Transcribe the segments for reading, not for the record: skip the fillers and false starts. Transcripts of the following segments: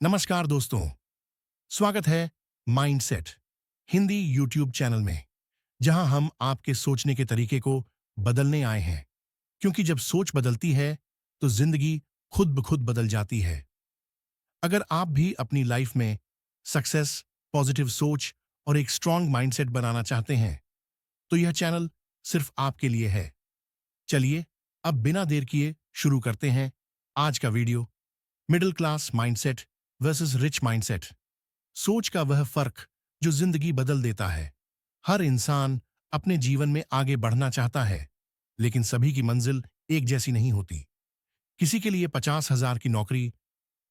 नमस्कार दोस्तों, स्वागत है माइंडसेट हिंदी यूट्यूब चैनल में, जहां हम आपके सोचने के तरीके को बदलने आए हैं। क्योंकि जब सोच बदलती है, तो जिंदगी खुद ब खुद बदल जाती है। अगर आप भी अपनी लाइफ में सक्सेस, पॉजिटिव सोच और एक स्ट्रांग माइंडसेट बनाना चाहते हैं, तो यह चैनल सिर्फ आपके लिए है। चलिए, अब बिना देर किए शुरू करते हैं आज का video. Middle class mindset versus rich mindset. सोच का वह फर्क जो जिंदगी बदल देता है। हर इंसान अपने जीवन में आगे बढ़ना चाहता है, लेकिन सभी की मंजिल एक जैसी नहीं होती। किसी के लिए 50,000 की नौकरी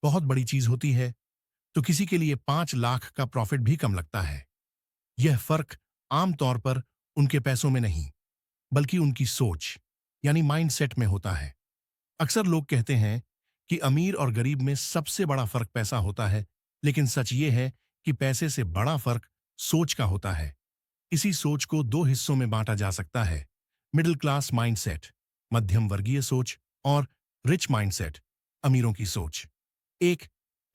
बहुत बड़ी चीज होती है, तो किसी के लिए 5 लाख का प्रॉफिट भी कम लगता है। यह फर्क आमतौर पर उनके पैसों में नहीं, बल्कि उनकी सोच यानी माइंडसेट में होता है। अक्सर लोग कहते हैं कि अमीर और गरीब में सबसे बड़ा फर्क पैसा होता है, लेकिन सच ये है कि पैसे से बड़ा फर्क सोच का होता है। इसी सोच को दो हिस्सों में बांटा जा सकता है: मिडिल क्लास माइंडसेट, मध्यम वर्गीय सोच, और रिच माइंडसेट, अमीरों की सोच। एक,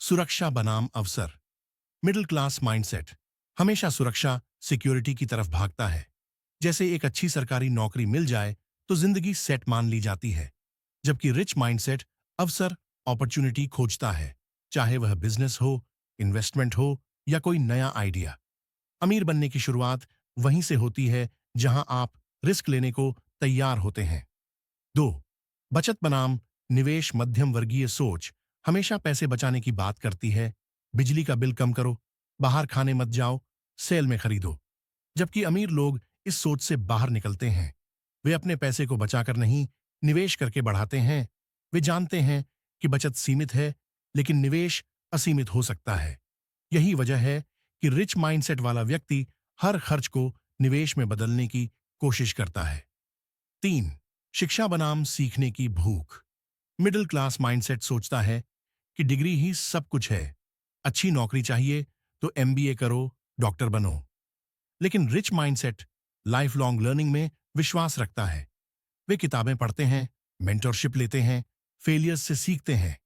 सुरक्षा बनाम अवसर। मिडिल क्लास माइंडसेट हमेशा सुरक्षा, सिक्योरिटी की तरफ भागता है। जैसे एक अच्छी सरकारी नौकरी मिल जाए तो जिंदगी सेट मान ली जाती है। जबकि रिच माइंडसेट अवसर, अपॉर्चुनिटी खोजता है, चाहे वह बिजनेस हो, इन्वेस्टमेंट हो या कोई नया आइडिया। अमीर बनने की शुरुआत वहीं से होती है जहां आप रिस्क लेने को तैयार होते हैं। दो, बचत बनाम निवेश। मध्यम वर्गीय सोच हमेशा पैसे बचाने की बात करती है। बिजली का बिल कम करो, बाहर खाने मत जाओ, सेल में खरीदो। जबकि अमीर लोग इस सोच से बाहर निकलते हैं। वे अपने पैसे को बचाकर नहीं, निवेश करके बढ़ाते हैं। वे जानते हैं कि बचत सीमित है, लेकिन निवेश असीमित हो सकता है। यही वजह है कि रिच माइंडसेट वाला व्यक्ति हर खर्च को निवेश में बदलने की कोशिश करता है। तीन, शिक्षा बनाम सीखने की भूख। मिडिल क्लास माइंडसेट सोचता है कि डिग्री ही सब कुछ है। अच्छी नौकरी चाहिए तो एमबीए करो, डॉक्टर बनो। लेकिन rich mindset life long learning में विश्वास रखता है। वे किताबें पढ़ते हैं, मेंटरशिप लेते हैं, फेलियर्स से सीखते हैं।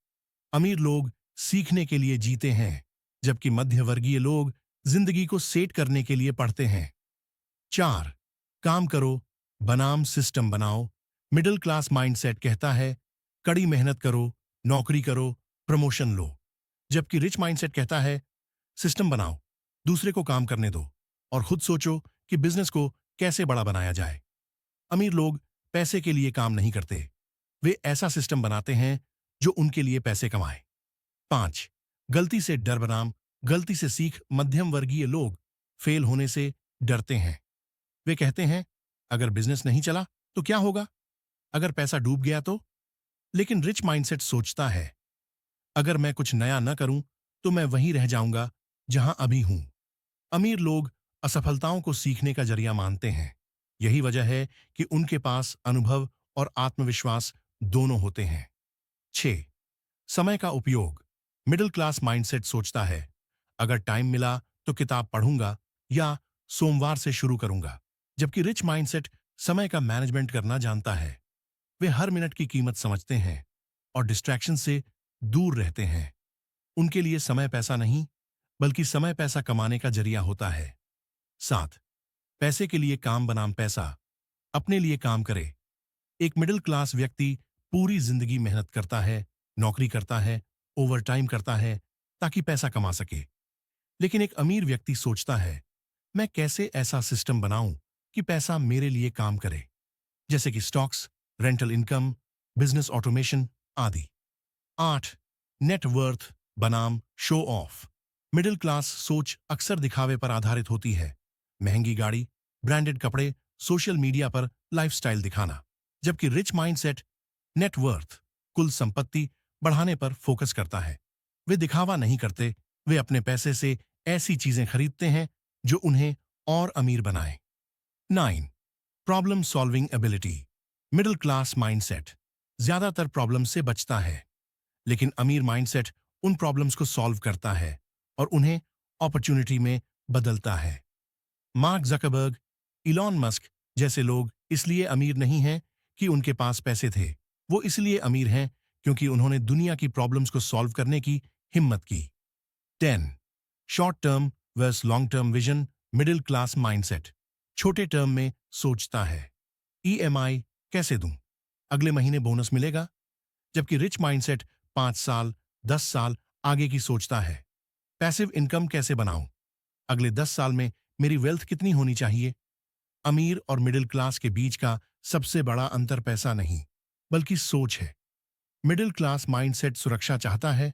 अमीर लोग सीखने के लिए जीते हैं, जबकि मध्य वर्गीय लोग जिंदगी को सेट करने के लिए पढ़ते हैं। चार, काम करो बनाम सिस्टम बनाओ। मिडिल क्लास माइंडसेट कहता है, कड़ी मेहनत करो, नौकरी करो, प्रमोशन लो। जबकि रिच माइंडसेट कहता है, सिस्टम बनाओ, दूसरे को काम करने दो और खुद सोचो कि बिजनेस को कैसे बड़ा बनाया जाए। अमीर लोग पैसे के लिए काम नहीं करते, वे ऐसा सिस्टम बनाते हैं जो उनके लिए पैसे कमाए। पांच, गलती से डर बनाम गलती से सीख। मध्यम वर्गीय लोग फेल होने से डरते हैं। वे कहते हैं, अगर बिजनेस नहीं चला तो क्या होगा, अगर पैसा डूब गया तो। लेकिन रिच माइंडसेट सोचता है, अगर मैं कुछ नया न करूं तो मैं वहीं रह जाऊंगा जहां अभी हूं। अमीर लोग असफलताओं को सीखने का जरिया मानते हैं। यही वजह है कि उनके पास अनुभव और आत्मविश्वास दोनों होते हैं। 6, समय का उपयोग। मिडिल क्लास माइंडसेट सोचता है, अगर टाइम मिला तो किताब पढ़ूंगा या सोमवार से शुरू करूंगा। जबकि रिच माइंडसेट समय का मैनेजमेंट करना जानता है। वे हर मिनट की कीमत समझते हैं और डिस्ट्रैक्शन से दूर रहते हैं। उनके लिए समय पैसा नहीं, बल्कि समय पैसा कमाने का जरिया होता है। 7, पैसे के लिए काम बनाम पैसा। अपने लिए काम करे। एक मिडिल क्लास व्यक्ति पूरी जिंदगी मेहनत करता है, नौकरी करता है, ओवरटाइम करता है ताकि पैसा कमा सके। लेकिन एक अमीर व्यक्ति सोचता है, मैं कैसे ऐसा सिस्टम बनाऊं कि पैसा मेरे लिए काम करे, जैसे कि stocks, rental income, business automation आदि। 8, नेटवर्थ बनाम शो ऑफ। मिडिल क्लास सोच अक्सर दिखावे पर आधारित होती है। महंगी गाड़ी, ब्रांडेड कपड़े, सोशल मीडिया पर लाइफस्टाइल दिखाना। जबकि रिच माइंडसेट नेटवर्थ, कुल संपत्ति बढ़ाने पर फोकस करता है। वे दिखावा नहीं करते, वे अपने पैसे से ऐसी चीजें खरीदते हैं जो उन्हें और अमीर बनाए। 9, problem solving ability. Middle class mindset ज्यादातर प्रॉब्लम से बचता है, लेकिन अमीर माइंडसेट उन प्रॉब्लम्स को सॉल्व करता है और उन्हें अपॉर्चुनिटी में बदलता है। मार्क जकरबर्ग, इलॉन मस्क जैसे लोग इसलिए अमीर नहीं हैं कि उनके पास पैसे थे, वो इसलिए अमीर हैं क्योंकि उन्होंने दुनिया की प्रॉब्लम्स को सॉल्व करने की हिम्मत की। 10. Short term versus long term vision, middle class mindset. छोटे टर्म में सोचता है, ईएमआई कैसे दूं, अगले महीने बोनस मिलेगा। जबकि रिच माइंडसेट 5 साल 10 साल आगे की सोचता है, पैसिव इनकम कैसे बनाऊं, अगले 10 साल में मेरी वेल्थ कितनी होनी चाहिए। अमीर और मिडिल क्लास के बीच का सबसे बड़ा अंतर पैसा नहीं, बल्कि सोच है। मिडिल क्लास माइंडसेट सुरक्षा चाहता है,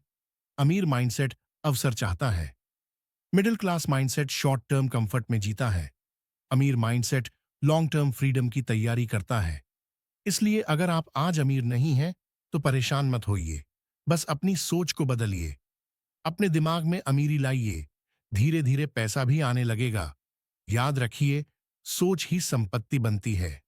अमीर माइंडसेट अवसर चाहता है। Middle class mindset short term comfort में जीता है, अमीर माइंडसेट लॉन्ग टर्म फ्रीडम की तैयारी करता है। इसलिए अगर आप आज अमीर नहीं हैं तो परेशान मत होइए, बस अपनी सोच को बदलिए। अपने दिमाग में अमीरी लाइए, धीरे धीरे पैसा भी आने लगेगा। याद रखिए, सोच ही संपत्ति बनती है।